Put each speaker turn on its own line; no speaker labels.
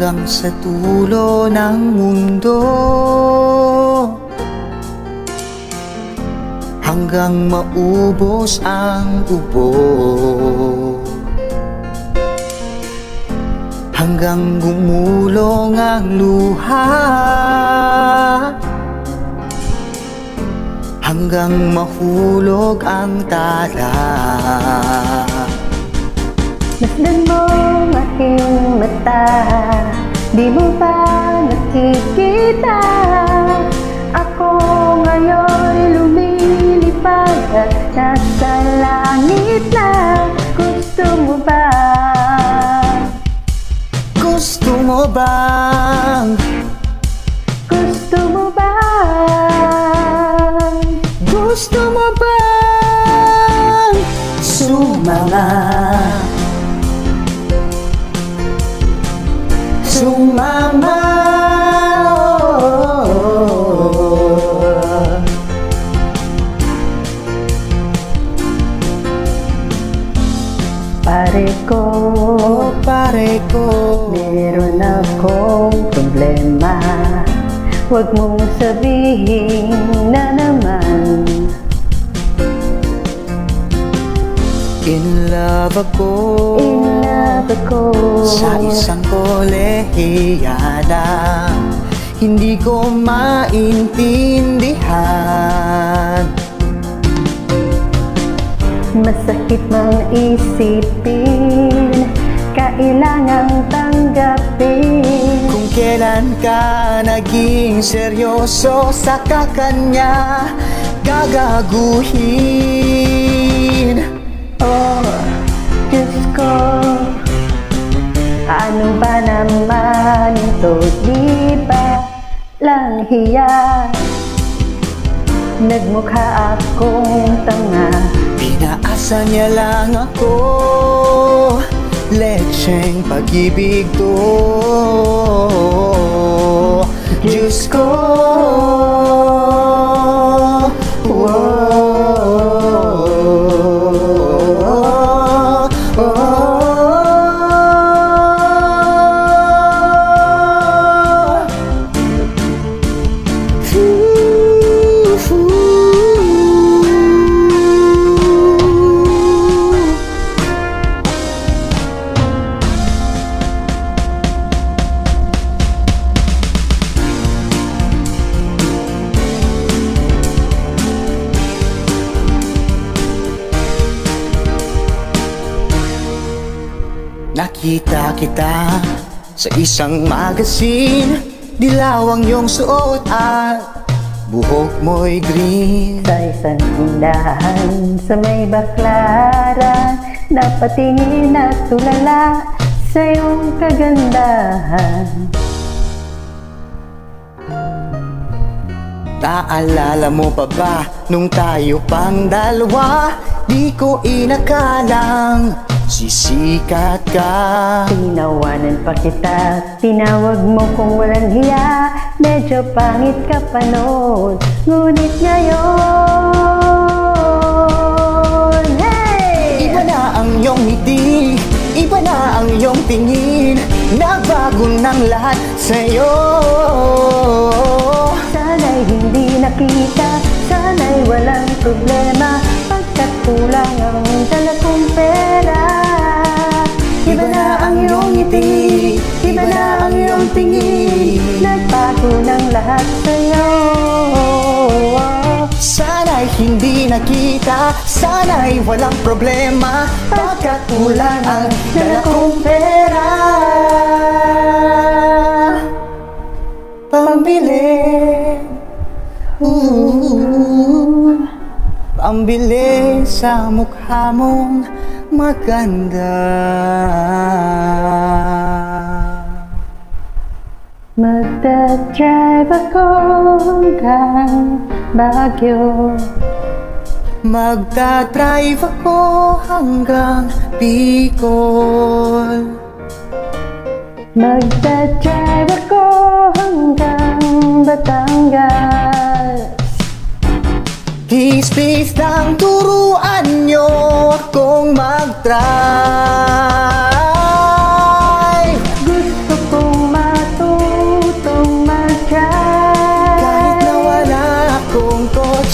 hanggang sa dulo ng mundo, hanggang maubos ang ubo, hanggang gumulong ang luha, hanggang mahulog ang tala.
Masdan mo ang aking mata, di mo ba nakikita? Ako ngayon lumilipad at nasa langit na. Gusto mo ba?
Gusto mo bang?
Gusto mo ba?
Gusto mo bang sumama? Sumama,
Pare ko,
pare ko,
meron akong problema. Huwag mong sabihin na naman
in love ako,
in love ako
sa isang kolehiyala. Hindi ko maintindihan,
masakit mang isipin, kailangang tanggapin.
kung kailan ka naging seryoso, saka kanya gagaguhin.
Oh, Diyos ko, ano ba naman ito? Di ba lang hiya? Nagmukha akong tanga.
Pinaasa niya lang ako, lecheng pag-ibig to. Diyos ko, nakita kita sa isang magazine, dilaw ang iyong suot at buhok mo'y green.
Sa isang tindahan sa may baklaran, napatingin at tulala sa iyong kagandahan.
Naalala mo pa ba nung tayo pang dalawa? Di ko inakalang sisikat ka.
Tinawanan pa kita, tinawag mo kung walang hiya. Medyo pangit ka pa noon, ngunit ngayon, hey!
Iba na ang iyong ngiti, iba na ang iyong tingin, nagbago ng lahat sa'yo.
Sana'y hindi nakita, sana'y walang problema, pagkat kulang ang dala kong pera. Iba na ang iyong ngiti, iba na ang iyong tingin, nagbago ng lahat sa'yo.
Sana'y hindi nakita, sana'y walang problema, pagkat kulang ang dala kong pera. Pambili, pambili sa mukha mong maganda.
Magdadrive ako hanggang Baguio,
magdadrive ako hanggang Bicol,
magdadrive ako hanggang Batangas.
Please, please lang turuan nyo akong mag-drive.
Gusto kong